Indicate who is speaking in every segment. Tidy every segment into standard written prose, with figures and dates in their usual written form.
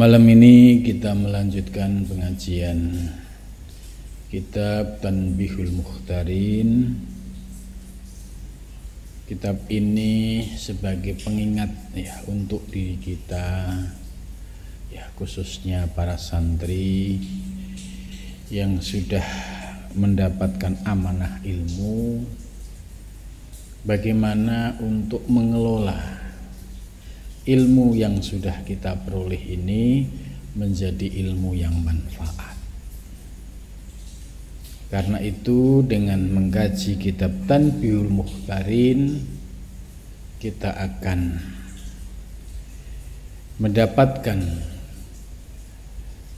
Speaker 1: Malam ini kita melanjutkan pengajian kitab Tanbihul Mukhtarin. Kitab ini sebagai pengingat ya untuk diri kita, ya khususnya para santri yang sudah mendapatkan amanah ilmu, bagaimana untuk mengelola ilmu yang sudah kita peroleh ini menjadi ilmu yang manfaat. Karena itu dengan mengkaji kitab Tanbihul Mukhtarin, kita akan mendapatkan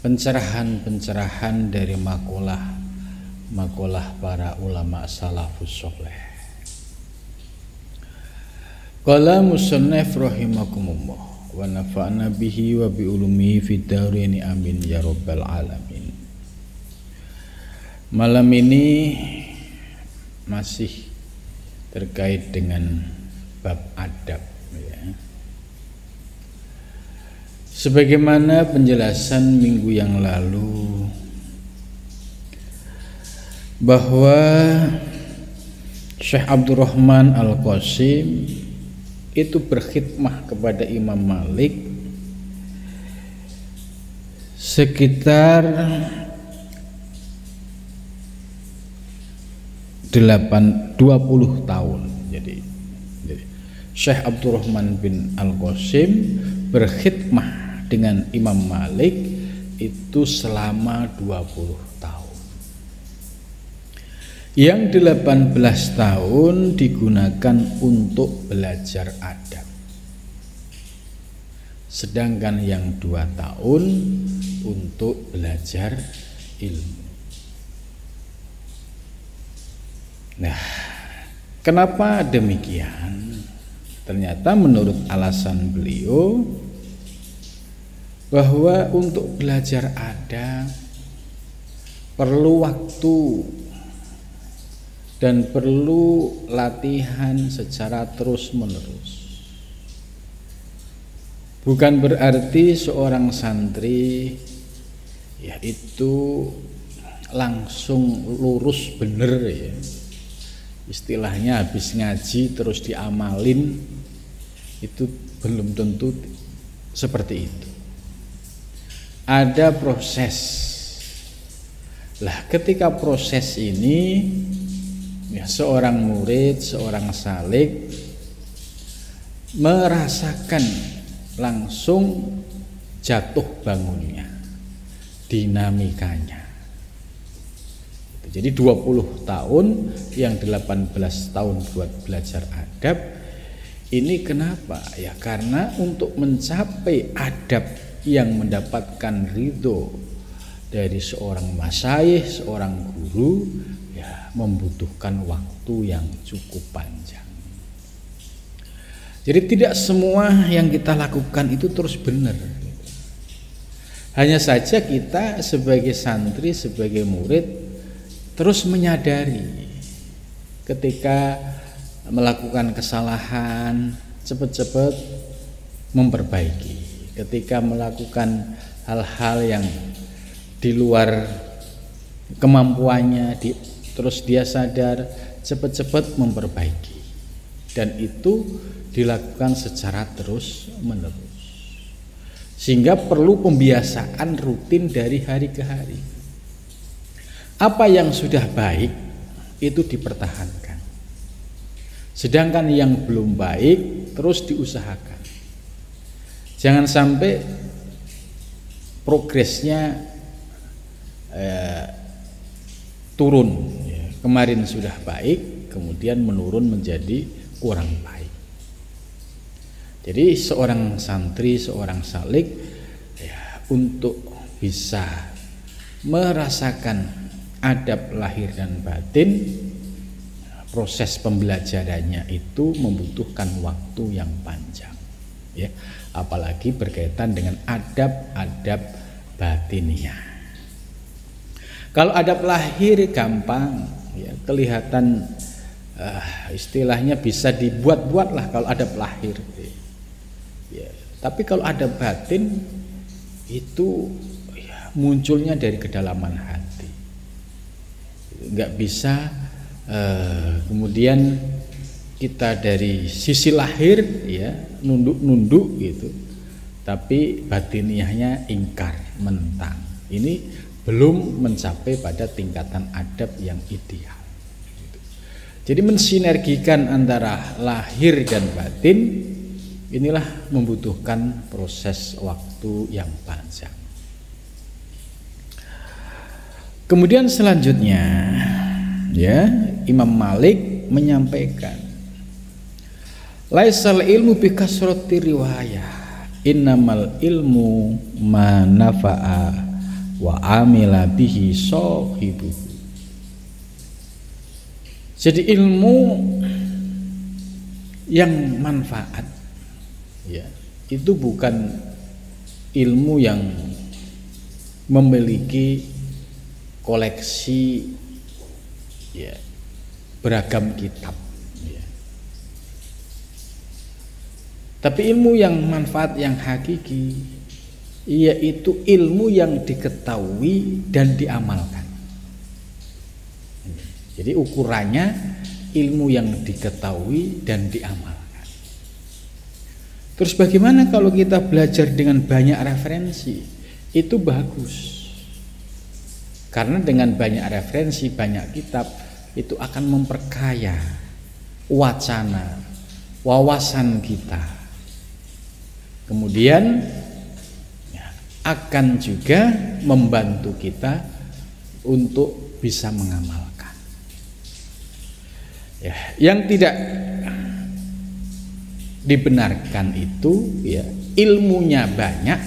Speaker 1: pencerahan-pencerahan dari makalah para ulama salafus sholeh. Qala musannif rahimakumullah wa nafa'na bihi wa bi ulumihi fid dharain amin ya rabbal alamin. Malam ini masih terkait dengan bab adab ya. Sebagaimana penjelasan minggu yang lalu bahwa Syekh Abdurrahman Al-Qasim itu berkhidmah kepada Imam Malik sekitar 20 tahun. Jadi Syekh Abdurrahman bin Al-Qasim berkhidmah dengan Imam Malik itu selama 20 tahun. Yang 18 tahun digunakan untuk belajar adab, sedangkan yang 2 tahun untuk belajar ilmu. Nah, kenapa demikian? Ternyata menurut alasan beliau bahwa untuk belajar adab perlu waktu dan perlu latihan secara terus-menerus. Bukan berarti seorang santri yaitu langsung lurus bener ya. Istilahnya habis ngaji terus diamalin, itu belum tentu seperti itu. Ada proses. Lah ketika proses ini ya, seorang murid, seorang salik merasakan langsung jatuh bangunnya, dinamikanya. Jadi 20 tahun, yang 18 tahun buat belajar adab. Ini kenapa? Ya karena untuk mencapai adab yang mendapatkan ridho dari seorang masyayikh, seorang guru, membutuhkan waktu yang cukup panjang. Jadi tidak semua yang kita lakukan itu terus benar. Hanya saja kita sebagai santri, sebagai murid terus menyadari ketika melakukan kesalahan, cepat-cepat memperbaiki. Ketika melakukan hal-hal yang di luar kemampuannya, terus dia sadar, cepat-cepat memperbaiki, dan itu dilakukan secara terus-menerus, sehingga perlu pembiasaan rutin dari hari ke hari. Apa yang sudah baik itu dipertahankan, sedangkan yang belum baik terus diusahakan. Jangan sampai progresnya turun. Kemarin sudah baik, kemudian menurun menjadi kurang baik. Jadi seorang santri, seorang salik untuk bisa merasakan adab lahir dan batin, proses pembelajarannya itu membutuhkan waktu yang panjang ya, apalagi berkaitan dengan adab-adab batiniyah. Kalau adab lahir gampang ya, kelihatan istilahnya bisa dibuat-buat lah kalau adab lahir ya. Tapi kalau adab batin itu ya, munculnya dari kedalaman hati. Nggak bisa kemudian kita dari sisi lahir ya nunduk-nunduk gitu, tapi batiniahnya ingkar, menentang. Ini belum mencapai pada tingkatan adab yang ideal. Jadi mensinergikan antara lahir dan batin inilah membutuhkan proses waktu yang panjang. Kemudian selanjutnya ya Imam Malik menyampaikan, laisal ilmu bi kasrati riwayah, innamal ilmu ma nafa'a wa amila bihi sahibuhu. Jadi ilmu yang manfaat ya, itu bukan ilmu yang memiliki koleksi ya, beragam kitab ya. Tapi ilmu yang manfaat yang hakiki yaitu ilmu yang diketahui dan diamalkan. Jadi ukurannya ilmu yang diketahui dan diamalkan. Terus bagaimana kalau kita belajar dengan banyak referensi? Itu bagus. Karena dengan banyak referensi, banyak kitab, itu akan memperkaya wacana, wawasan kita. Kemudian ya, akan juga membantu kita untuk bisa mengamalkan. Ya, yang tidak dibenarkan itu ya ilmunya banyak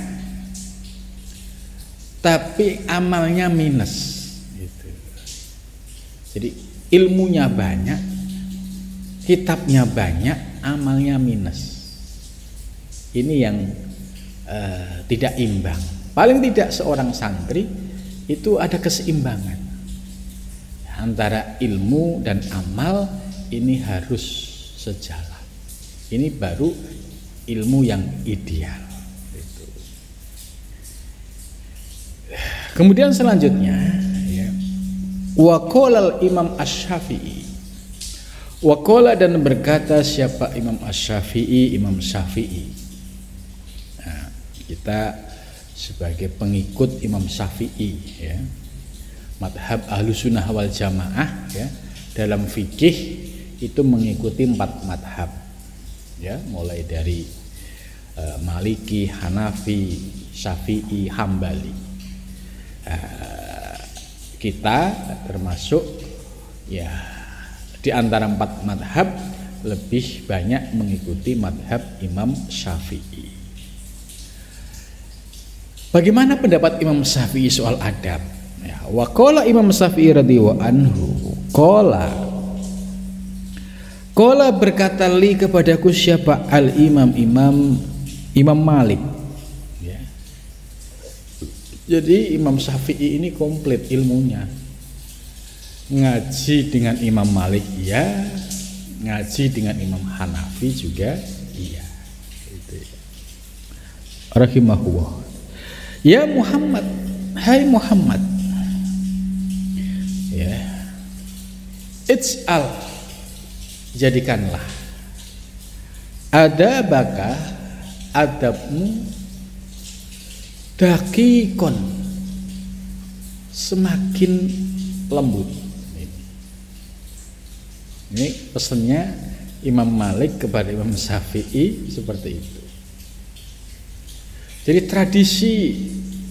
Speaker 1: tapi amalnya minus gitu. Jadi ilmunya banyak, kitabnya banyak, amalnya minus. Ini yang tidak imbang. Paling tidak seorang santri itu ada keseimbangan antara ilmu dan amal. Ini harus sejalan. Ini baru ilmu yang ideal. Kemudian selanjutnya ya, wa qala Imam Asy-Syafi'i. Wa qala dan berkata siapa Imam Asy-Syafi'i, Imam Syafi'i. Nah, kita sebagai pengikut Imam Syafi'i ya, madhab Ahlussunnah wal Jamaah ya, dalam fikih itu mengikuti 4 madhab ya, mulai dari Maliki, Hanafi, Syafi'i, Hambali. Kita termasuk ya di antara 4 madhab lebih banyak mengikuti madhab Imam Syafi'i. Bagaimana pendapat Imam Syafi'i soal adab? Ya, wa qala Imam Syafi'i radhiyallahu anhu, qala berkata li kepadaku siapa Imam Malik ya. Jadi Imam Syafi'i ini komplit ilmunya, ngaji dengan Imam Malik iya, ngaji dengan Imam Hanafi juga iya gitu ya. Rahimahullah. Ya Muhammad, hai Muhammad ya, ij'al jadikanlah adabaka adabmu dakikon semakin lembut. Ini pesannya Imam Malik kepada Imam Syafi'i seperti itu. Jadi tradisi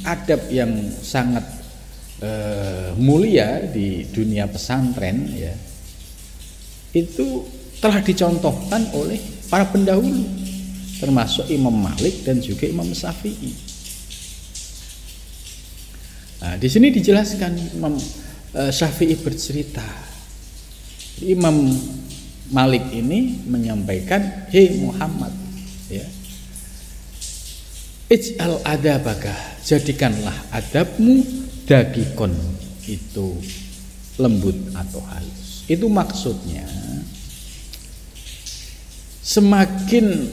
Speaker 1: adab yang sangat mulia di dunia pesantren ya, itu telah dicontohkan oleh para pendahulu termasuk Imam Malik dan juga Imam Syafi'i. Nah, di sini dijelaskan Imam Syafi'i bercerita, Imam Malik ini menyampaikan, hei Muhammad ya, ij'al adabaka, jadikanlah adabmu dakikon, itu lembut atau halus. Itu maksudnya semakin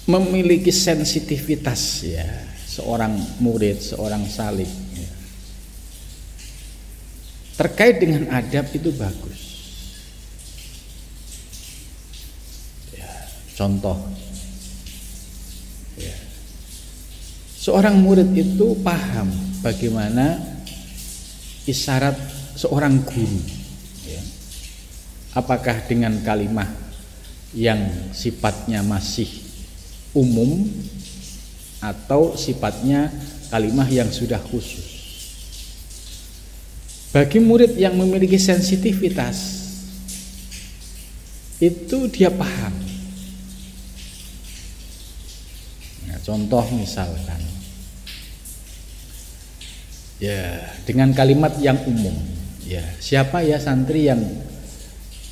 Speaker 1: memiliki sensitivitas ya, seorang murid, seorang salik ya. Terkait dengan adab itu bagus ya, contoh ya, seorang murid itu paham bagaimana isyarat seorang guru ya. Apakah dengan kalimat yang sifatnya masih umum atau sifatnya kalimat yang sudah khusus. Bagi murid yang memiliki sensitivitas itu dia paham. Nah, contoh misalkan ya, dengan kalimat yang umum ya, siapa ya santri yang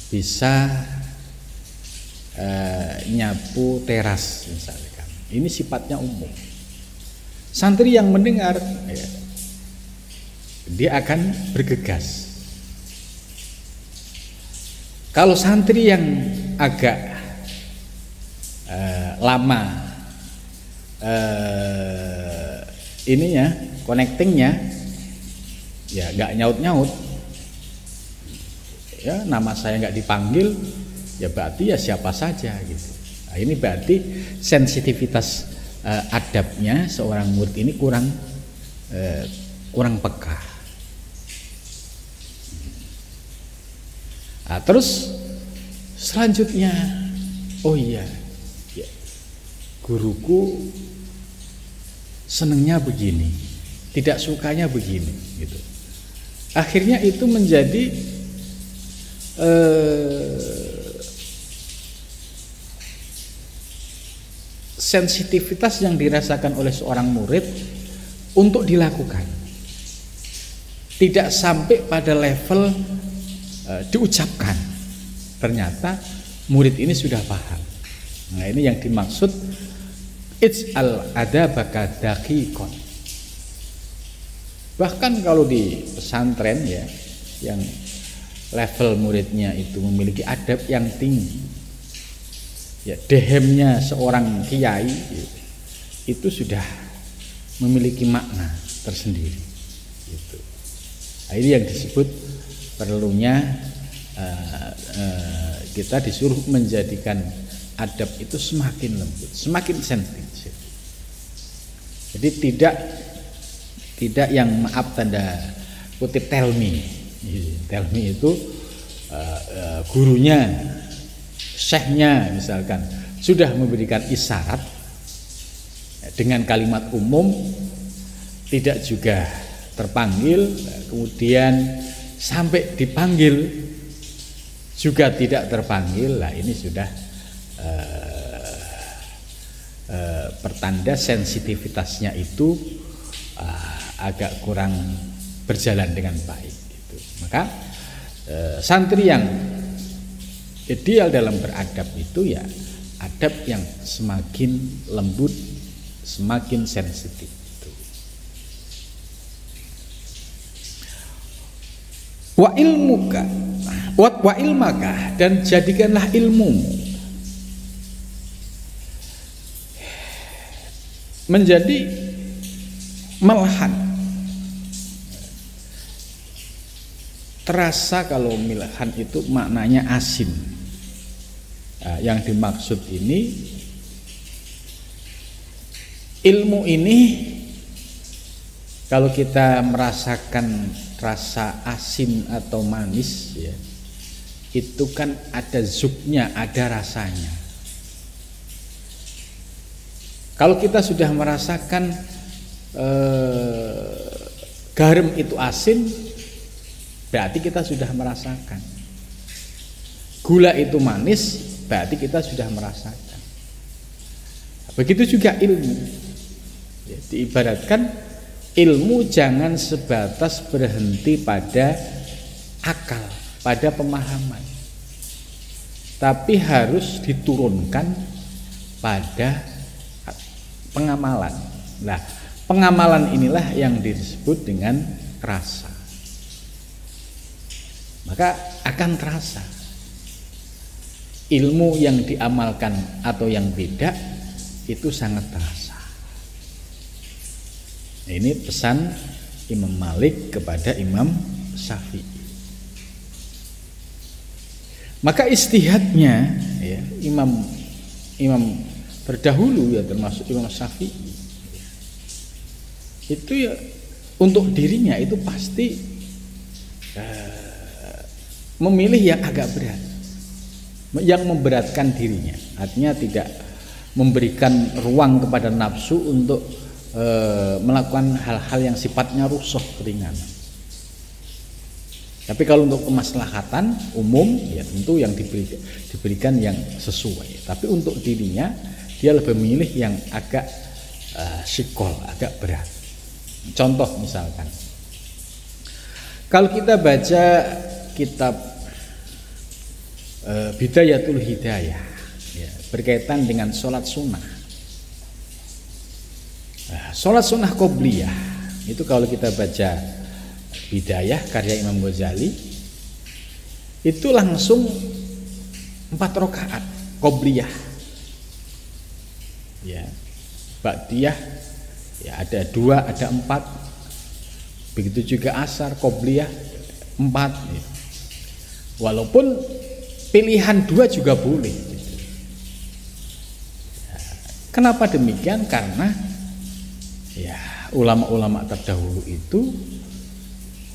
Speaker 1: bisa nyapu teras misalkan, ini sifatnya umum. Santri yang mendengar ya, dia akan bergegas. Kalau santri yang agak lama ininya connectingnya ya, nggak nyaut ya, nama saya nggak dipanggil ya berarti ya siapa saja gitu. Nah, ini berarti sensitivitas adabnya seorang murid ini kurang peka. Nah, terus selanjutnya, oh iya ya, guruku senengnya begini, tidak sukanya begini gitu. Akhirnya itu menjadi sensitivitas yang dirasakan oleh seorang murid untuk dilakukan, tidak sampai pada level diucapkan. Ternyata murid ini sudah paham. Nah, ini yang dimaksud ij'al adabaka daqiqan. Bahkan kalau di pesantren ya, yang level muridnya itu memiliki adab yang tinggi ya, dehemnya seorang kiai itu sudah memiliki makna tersendiri gitu. Nah, ini yang disebut perlunya kita disuruh menjadikan adab itu semakin lembut, semakin sensitif. Jadi tidak yang maaf tanda kutip tell me itu gurunya, syekhnya misalkan sudah memberikan isyarat dengan kalimat umum, tidak juga terpanggil, kemudian sampai dipanggil juga tidak terpanggil. Lah ini sudah pertanda sensitivitasnya itu agak kurang berjalan dengan baik gitu. Maka santri yang ideal dalam beradab itu ya adab yang semakin lembut, semakin sensitif itu. Wa ilmuka wa ilmaka, dan jadikanlah ilmumu menjadi malahan. Terasa kalau milhan itu maknanya asin. Nah, yang dimaksud ini ilmu ini, kalau kita merasakan rasa asin atau manis ya, itu kan ada zuknya, ada rasanya. Kalau kita sudah merasakan garam itu asin, berarti kita sudah merasakan. Gula itu manis, berarti kita sudah merasakan. Begitu juga ilmu. Ya, diibaratkan ilmu jangan sebatas berhenti pada akal, pada pemahaman, tapi harus diturunkan pada pengamalan. Nah, pengamalan inilah yang disebut dengan rasa. Maka akan terasa ilmu yang diamalkan atau yang tidak itu sangat terasa. Nah, ini pesan Imam Malik kepada Imam Syafi'i. Maka istihadnya ya, imam terdahulu ya termasuk Imam Syafi'i itu ya untuk dirinya itu pasti memilih yang agak berat, yang memberatkan dirinya, artinya tidak memberikan ruang kepada nafsu untuk melakukan hal-hal yang sifatnya rusuh, keringanan. Tapi kalau untuk kemaslahatan umum ya tentu yang diberikan yang sesuai. Tapi untuk dirinya dia lebih memilih yang agak sikol, agak berat. Contoh misalkan, kalau kita baca kitab Bidayatul Hidayah ya, berkaitan dengan sholat sunnah. Sholat sunnah qobliyah itu kalau kita baca Bidayah karya Imam Ghazali itu langsung 4 rakaat qobliyah ya, ba'diyah ya, ada 2 ada 4, begitu juga asar qobliyah 4 ya. Walaupun pilihan 2 juga boleh gitu. Kenapa demikian? Karena ya ulama-ulama terdahulu itu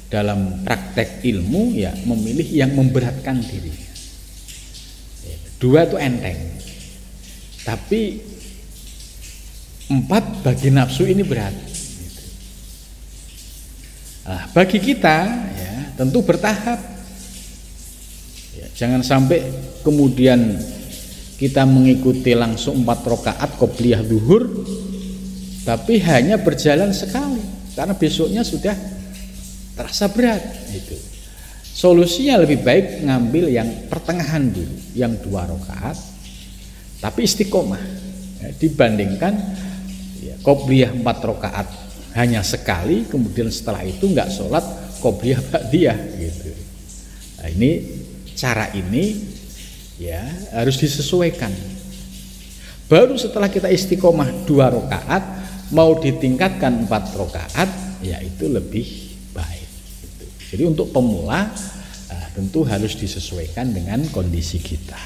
Speaker 1: dalam praktek ilmu ya memilih yang memberatkan diri. 2 itu enteng, tapi 4 bagi nafsu ini berat. Nah, bagi kita ya tentu bertahap. Ya, jangan sampai kemudian kita mengikuti langsung 4 rakaat qobliyah zuhur, tapi hanya berjalan sekali karena besoknya sudah terasa berat. Itu solusinya lebih baik ngambil yang pertengahan dulu, yang 2 rakaat tapi istiqomah ya, dibandingkan ya, qobliyah 4 rakaat hanya sekali kemudian setelah itu nggak sholat qobliyah ba'diyah gitu. Nah, ini cara ini ya harus disesuaikan. Baru setelah kita istiqomah 2 rakaat mau ditingkatkan 4 rakaat ya itu lebih baik gitu. Jadi untuk pemula tentu harus disesuaikan dengan kondisi kita.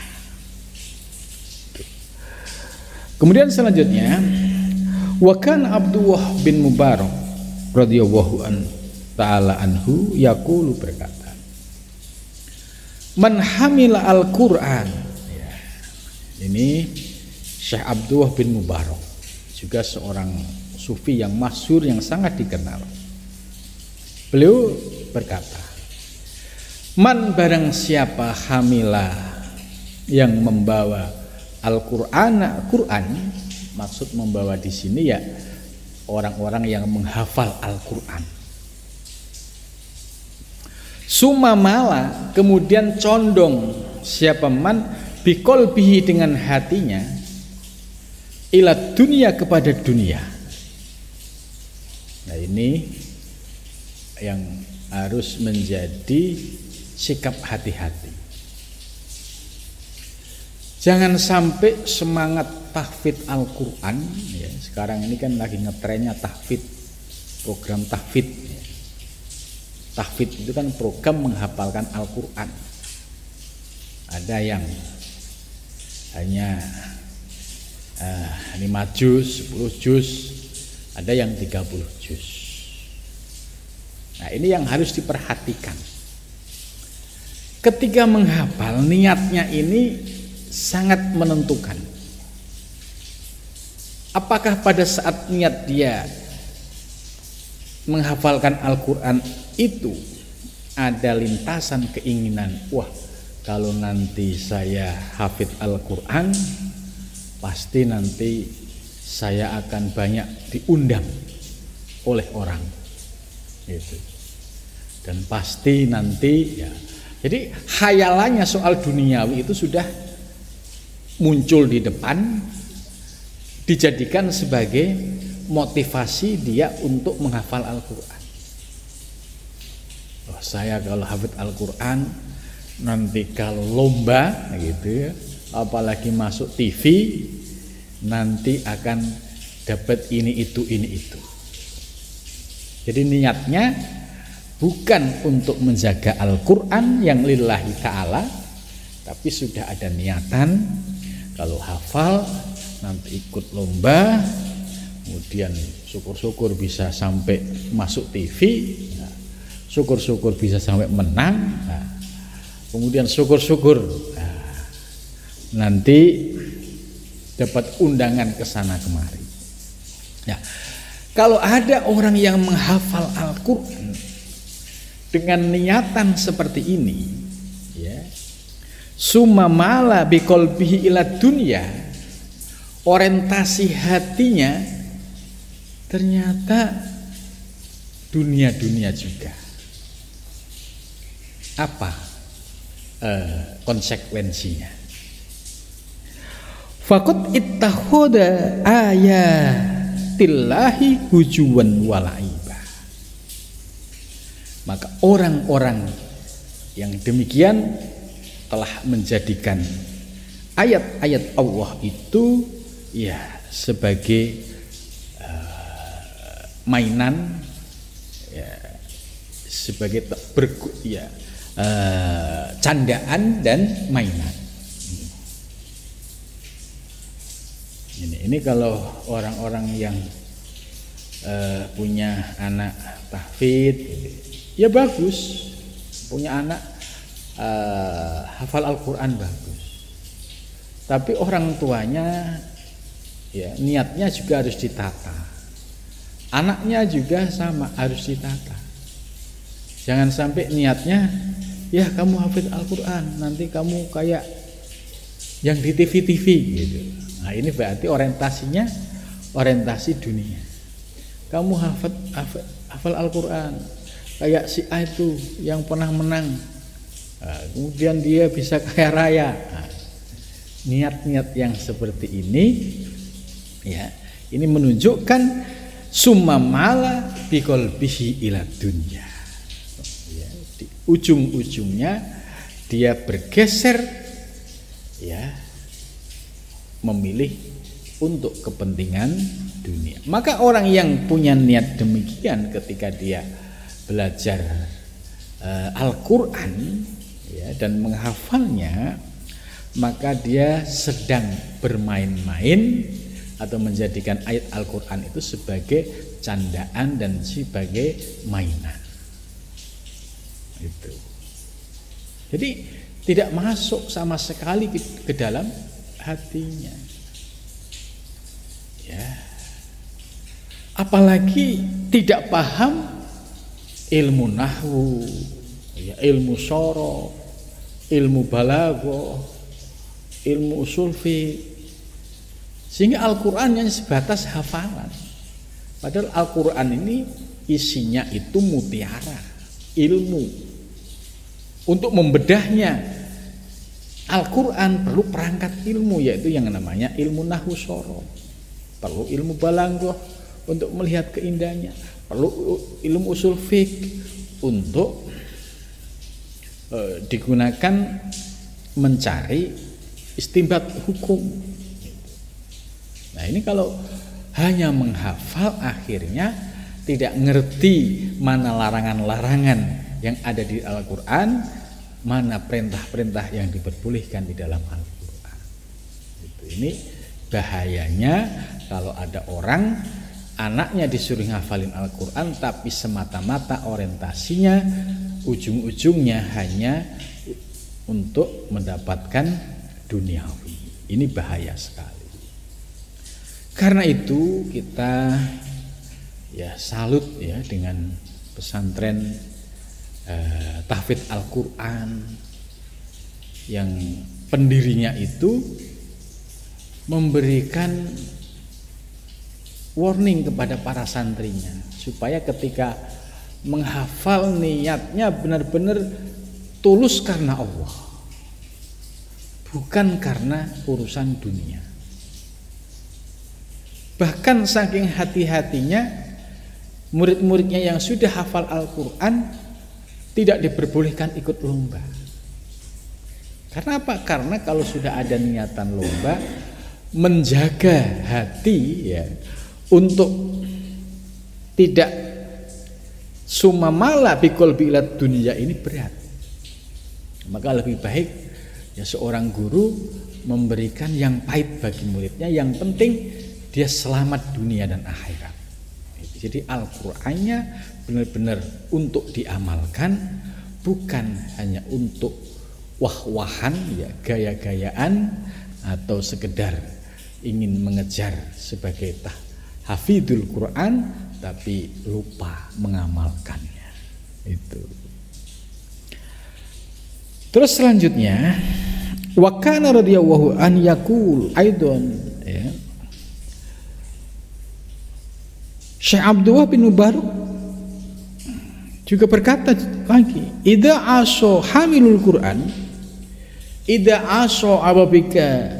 Speaker 1: Kemudian selanjutnya wa kana Abdullah bin Mubarak radhiyallahu ta'ala anhu yaqulu berkata, man hamila al-Qur'an ya, ini Syekh Abdullah bin Mubarak juga seorang sufi yang masyhur yang sangat dikenal. Beliau berkata, man barang siapa hamila yang membawa Al-Qur'an, maksud membawa di sini ya orang-orang yang menghafal Al-Qur'an. Sumamala kemudian condong siapa man biqolbihi dengan hatinya ila dunia kepada dunia. Nah, ini yang harus menjadi sikap hati-hati. Jangan sampai semangat tahfidz Al-Qur'an ya, sekarang ini kan lagi ngetrennya tahfidz, program tahfidz ya. Tahfidz itu kan program menghafalkan Al-Qur'an. Ada yang hanya 5 juz, 10 juz, ada yang 30 juz. Nah, ini yang harus diperhatikan. Ketika menghafal, niatnya ini sangat menentukan. Apakah pada saat niat dia menghafalkan Al-Qur'an itu ada lintasan keinginan, wah kalau nanti saya hafidz Al-Qur'an pasti nanti saya akan banyak diundang oleh orang gitu. Dan pasti nanti ya. Jadi khayalannya soal duniawi itu sudah muncul di depan, dijadikan sebagai motivasi dia untuk menghafal Al-Qur'an. Oh, saya kalau hafidz Al-Qur'an nanti kalau lomba gitu ya, apalagi masuk TV nanti akan dapat ini itu. Jadi niatnya bukan untuk menjaga Al-Quran yang lillahi ta'ala, tapi sudah ada niatan kalau hafal nanti ikut lomba, kemudian syukur-syukur bisa sampai masuk TV, syukur-syukur bisa sampai menang, kemudian syukur-syukur nanti dapat undangan ke sana kemari. Ya, kalau ada orang yang menghafal Al-Quran dengan niatan seperti ini, ya, sumamala biqalbihi ila dunya, orientasi hatinya ternyata dunia juga. Apa konsekuensinya? Faqad ittakhadha ayatillahi hujuwan walaiba. Maka orang-orang yang demikian telah menjadikan ayat-ayat Allah itu ya sebagai mainan, ya, sebagai candaan dan mainan. Ini kalau orang-orang yang punya anak tahfidz, ya bagus, punya anak hafal Al-Quran bagus. Tapi orang tuanya ya niatnya juga harus ditata. Anaknya juga sama harus ditata. Jangan sampai niatnya ya kamu hafid Al-Quran, nanti kamu kayak yang di TV gitu. Nah ini berarti orientasinya orientasi dunia. Kamu hafal Al-Quran kayak si A itu yang pernah menang, kemudian dia bisa kaya raya. Niat-niat yang seperti ini ya, ini menunjukkan sumamala biqalbihi ila dunya. Ya, di ujung-ujungnya dia bergeser ya, memilih untuk kepentingan dunia. Maka orang yang punya niat demikian ketika dia belajar Al-Quran ya, dan menghafalnya, maka dia sedang bermain-main atau menjadikan ayat Al-Quran itu sebagai candaan dan sebagai mainan. Itu. Jadi tidak masuk sama sekali ke dalam hatinya. Ya. Apalagi tidak paham ilmu nahwu, ya, ilmu shoroh, ilmu balaghah, ilmu usul fiqh, sehingga Al-Quran yang sebatas hafalan. Padahal Al-Quran ini isinya itu mutiara ilmu. Untuk membedahnya Al-Quran perlu perangkat ilmu, yaitu yang namanya ilmu nahwu shoroh, perlu ilmu balaghah untuk melihat keindahannya, perlu ilmu usul fiqh untuk digunakan mencari istinbat hukum. Nah ini kalau hanya menghafal akhirnya tidak ngerti mana larangan-larangan yang ada di Al-Quran, mana perintah-perintah yang diperbolehkan di dalam Al-Quran. Ini bahayanya kalau ada orang anaknya disuruh ngafalin Al-Quran tapi semata-mata orientasinya ujung-ujungnya hanya untuk mendapatkan duniawi. Ini bahaya sekali. Karena itu kita ya salut ya dengan pesantren tahfidz Al-Quran yang pendirinya itu memberikan warning kepada para santrinya supaya ketika menghafal niatnya benar-benar tulus karena Allah, bukan karena urusan dunia. Bahkan saking hati-hatinya murid-muridnya yang sudah hafal Al-Quran tidak diperbolehkan ikut lomba. Karena apa? Karena kalau sudah ada niatan lomba, menjaga hati ya untuk tidak sumamala bikol bilat dunia ini berat. Maka lebih baik ya seorang guru memberikan yang pahit bagi muridnya, yang penting dia selamat dunia dan akhirat. Jadi Al-Qur'annya benar-benar untuk diamalkan, bukan hanya untuk wah-wahan ya, gaya-gayaan atau sekedar ingin mengejar sebagai hafidul Quran tapi lupa mengamalkannya. Itu. Terus selanjutnya wa kana radhiyallahu an yaqul aidon ya. Syekh Abdullah bin Mubarak juga berkata lagi, idza aso hamilul Quran, idza aso ababika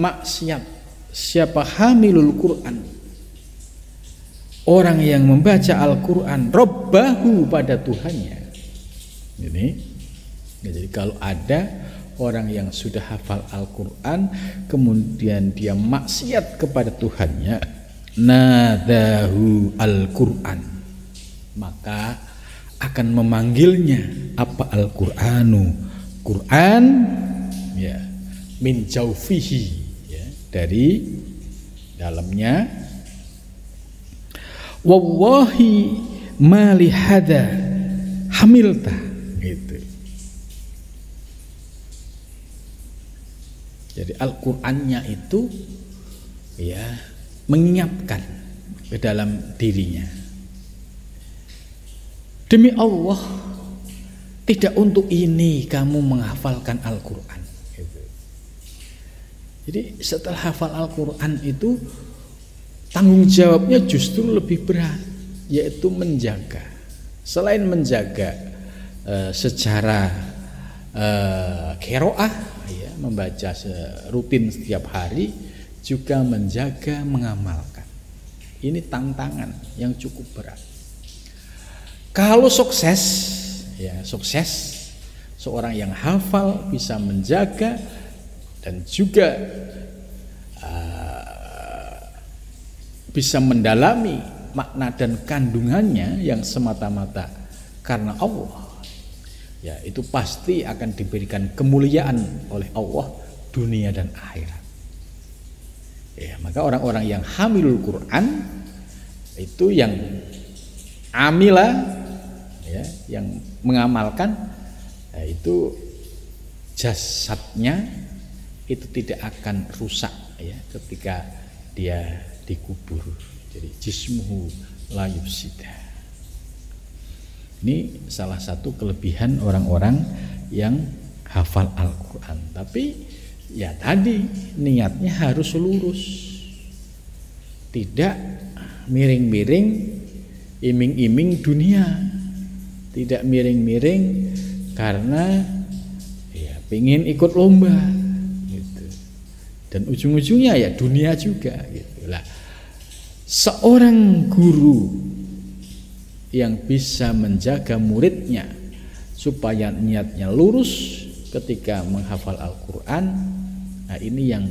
Speaker 1: maksiat, siapa hamilul Quran, orang yang membaca Al-Quran robbahu pada Tuhannya. Jadi kalau ada orang yang sudah hafal Al-Quran kemudian dia maksiat kepada Tuhannya, nadahu Al-Quran, maka akan memanggilnya apa Al-Quranu, Quran ya, min jaufihi ya, dari dalamnya, wallahi ma li hada hamilta, gitu. Jadi Al-Qur'annya itu ya mengingatkan ke dalam dirinya, demi Allah tidak untuk ini kamu menghafalkan Al-Quran. Jadi setelah hafal Al-Quran itu tanggung jawabnya justru lebih berat, yaitu menjaga. Selain menjaga secara qiraah ya, membaca rutin setiap hari, juga menjaga mengamalkan. Ini tantangan yang cukup berat. Kalau sukses, ya sukses, seorang yang hafal bisa menjaga dan juga bisa mendalami makna dan kandungannya yang semata-mata karena Allah, ya itu pasti akan diberikan kemuliaan oleh Allah dunia dan akhirat. Ya, maka orang-orang yang hamilul Quran itu yang amila ya, yang mengamalkan ya, itu jasadnya itu tidak akan rusak ya ketika dia dikubur. Jadi jismuhu la yufsida. Ini salah satu kelebihan orang-orang yang hafal Al-Quran. Tapi ya tadi niatnya harus lurus, tidak miring-miring, iming-iming dunia, tidak miring-miring karena ya pengen ikut lomba gitu. Dan ujung-ujungnya ya dunia juga gitu lah. Seorang guru yang bisa menjaga muridnya supaya niatnya lurus ketika menghafal Al-Quran, nah ini yang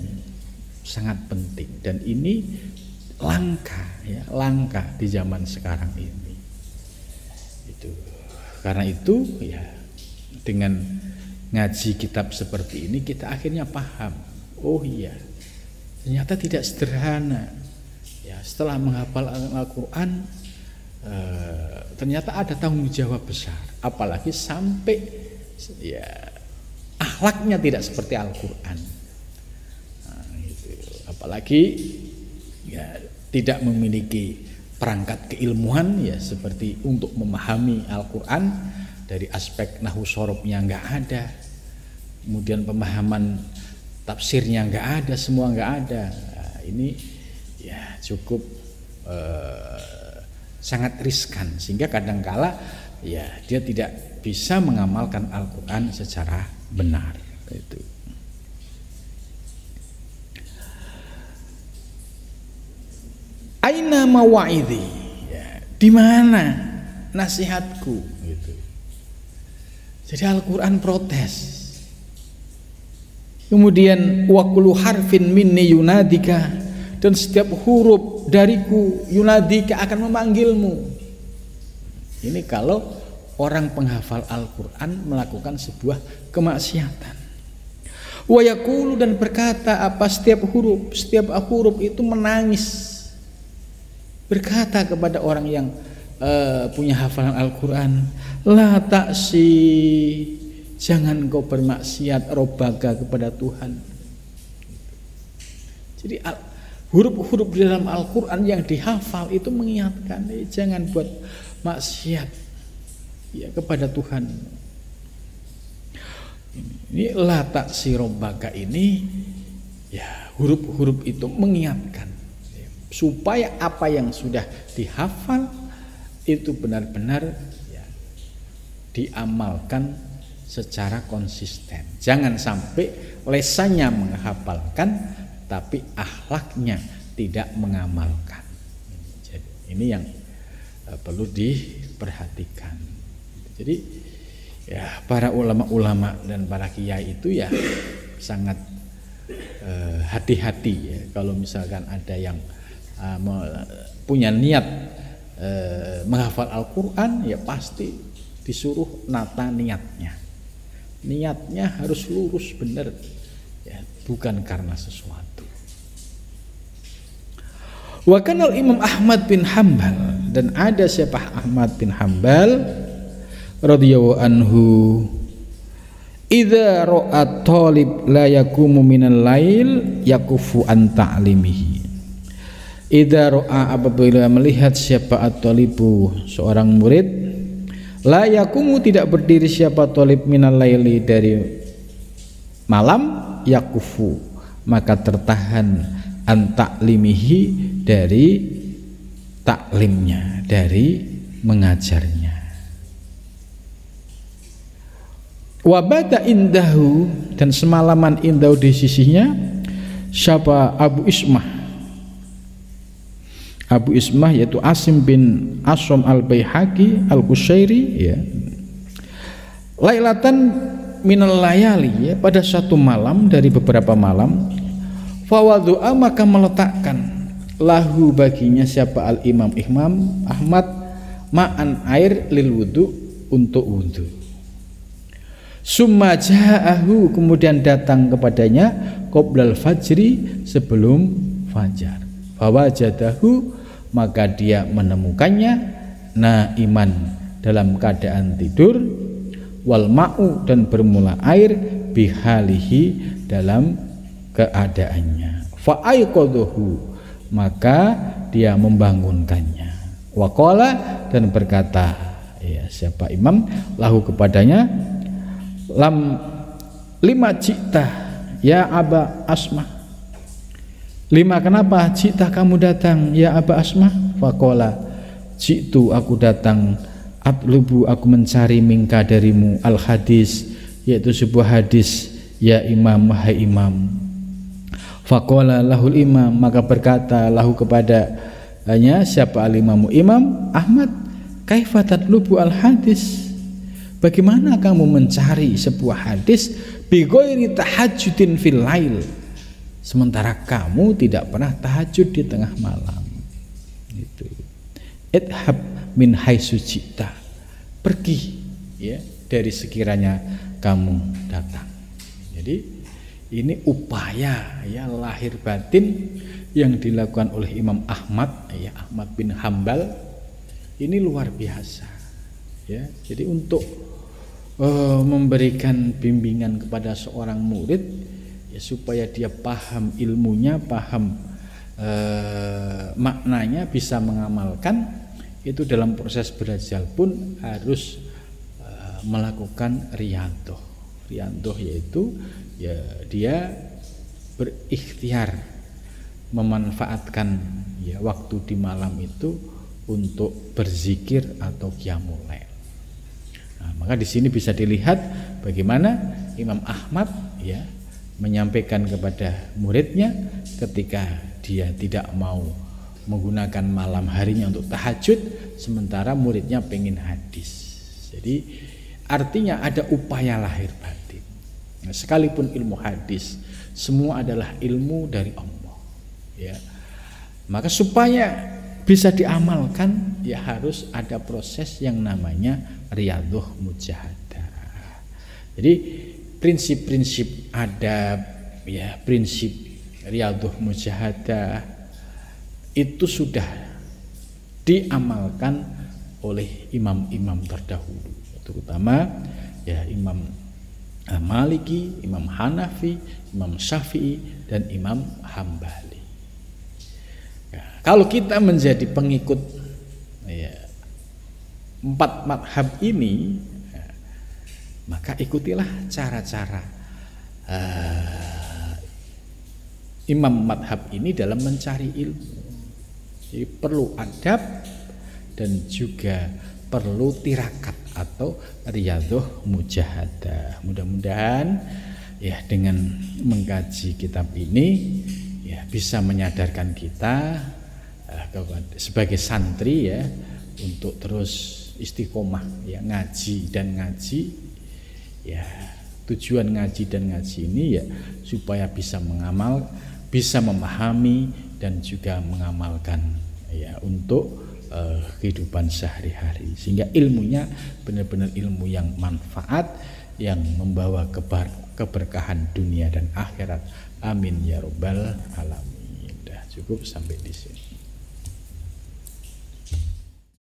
Speaker 1: sangat penting dan ini langka ya, langka di zaman sekarang ini. Itu karena itu ya dengan ngaji kitab seperti ini kita akhirnya paham, oh iya ternyata tidak sederhana ya, setelah menghafal Al-Quran ternyata ada tanggung jawab besar, apalagi sampai ya akhlaknya tidak seperti Al-Quran. Nah, gitu. Apalagi ya tidak memiliki perangkat keilmuan ya seperti untuk memahami Al-Quran dari aspek nahwu sorobnya nggak ada, kemudian pemahaman tafsirnya nggak ada, semua nggak ada. Nah, ini ya cukup sangat riskan sehingga kadangkala ya dia tidak bisa mengamalkan Al-Quran secara benar. Itu. Aina mawa'idhi ya, di mana nasihatku gitu. Jadi Al-Quran protes. Kemudian wa kullu harfin minni yunadika, dan setiap huruf dariku yunadika akan memanggilmu. Ini kalau orang penghafal Al-Qur'an melakukan sebuah kemaksiatan. Wa yaqulu, dan berkata apa, setiap huruf itu menangis, berkata kepada orang yang punya hafalan Al-Qur'an, la ta'si, jangan kau bermaksiat robbaka kepada Tuhan. Jadi huruf-huruf di dalam Al-Qur'an yang dihafal itu mengingatkan, jangan buat maksiat ya kepada Tuhan. Ini la ta'si robbaka ini ya, huruf-huruf itu mengingatkan supaya apa yang sudah dihafal itu benar-benar ya, diamalkan secara konsisten. Jangan sampai lesannya menghafalkan tapi akhlaknya tidak mengamalkan. Jadi ini yang perlu diperhatikan. Jadi ya, para ulama-ulama dan para kiai itu ya sangat hati-hati ya, kalau misalkan ada yang punya niat menghafal Al-Qur'an, ya pasti disuruh nata niatnya harus lurus benar ya, bukan karena sesuatu. Wa kana Imam Ahmad bin Hambal, dan ada siapa Ahmad bin Hambal radhiyallahu anhu, idza ra'a talib la yakumu minal lail yakufu an ta'limihi. Idza ra'a, apabila melihat siapa at-talibu, seorang murid, la yakumu, tidak berdiri siapa talib minal laili, dari malam, yakufu, maka tertahan an ta'limihi, dari taklimnya, dari mengajarnya. Wabata indahu, dan semalaman indahu di sisinya siapa Abu Ismah yaitu Asim bin Asram al-Baihaqi al-Qushairi ya. Lailatan minal layali, ya, pada satu malam dari beberapa malam, fawadhu'a, maka meletakkan lahu, baginya siapa al-Imam Ahmad, ma'an, air, lil wudu, untuk wudu. Summa ja'ahu, kemudian datang kepadanya, qoblal fajri, sebelum fajar. Fawajadahu, maka dia menemukannya, naiman, dalam keadaan tidur, wal ma'u, dan bermula air, bihalihi, dalam keadaannya. Fa'aiqadhahu, maka dia membangunkannya. Waqala, dan berkata ya siapa imam, lahu, kepadanya, lima cita ya Aba Asma, lima, kenapa cita kamu datang ya Aba Asma? Faqala, jitu, aku datang, atlubu, aku mencari, mingka, darimu, al hadis, yaitu sebuah hadis, ya imam, wahai imam. Faqala lahul imam, maka berkata lahu kepadanya siapa al-imamu Imam Ahmad, kaifa tatlubu al hadis, bagaimana kamu mencari sebuah hadis, bi ghairi tahajjudin fil lail, sementara kamu tidak pernah tahajud di tengah malam. Itu idhab min haitsu ji'ta, pergi ya dari sekiranya kamu datang. Jadi ini upaya ya lahir batin yang dilakukan oleh Imam Ahmad ya, Ahmad bin Hambal, ini luar biasa ya. Jadi untuk memberikan bimbingan kepada seorang murid ya, supaya dia paham ilmunya, paham maknanya, bisa mengamalkan, itu dalam proses belajar pun harus melakukan riyadhah. Riyadhah yaitu ya dia berikhtiar memanfaatkan ya waktu di malam itu untuk berzikir atau qiyamul lail. Nah, maka di sini bisa dilihat bagaimana Imam Ahmad ya menyampaikan kepada muridnya ketika dia tidak mau menggunakan malam harinya untuk tahajud, sementara muridnya pengen hadis. Jadi artinya ada upaya lahir batin. sekalipun ilmu hadis, semua adalah ilmu dari Allah. Ya, maka supaya bisa diamalkan, ya harus ada proses yang namanya riyadhah mujahadah. Jadi prinsip-prinsip adab, ya prinsip riyadhah mujahadah itu sudah diamalkan oleh imam-imam terdahulu, terutama ya Imam Maliki, Imam Hanafi, Imam Syafi'i, dan Imam Hambali. Ya, kalau kita menjadi pengikut ya, 4 madhab ini, ya, maka ikutilah cara-cara imam madhab ini dalam mencari ilmu. Jadi perlu adab dan juga perlu tirakat atau riyadhah mujahadah. Mudah-mudahan ya dengan mengkaji kitab ini ya bisa menyadarkan kita sebagai santri ya untuk terus istiqomah ya ngaji dan ngaji. Ya tujuan ngaji dan ngaji ini ya supaya bisa bisa memahami dan juga mengamalkan ya untuk kehidupan sehari-hari, sehingga ilmunya benar-benar ilmu yang manfaat, yang membawa keberkahan dunia dan akhirat. Amin ya rabbal alamin. Dah cukup sampai di sini.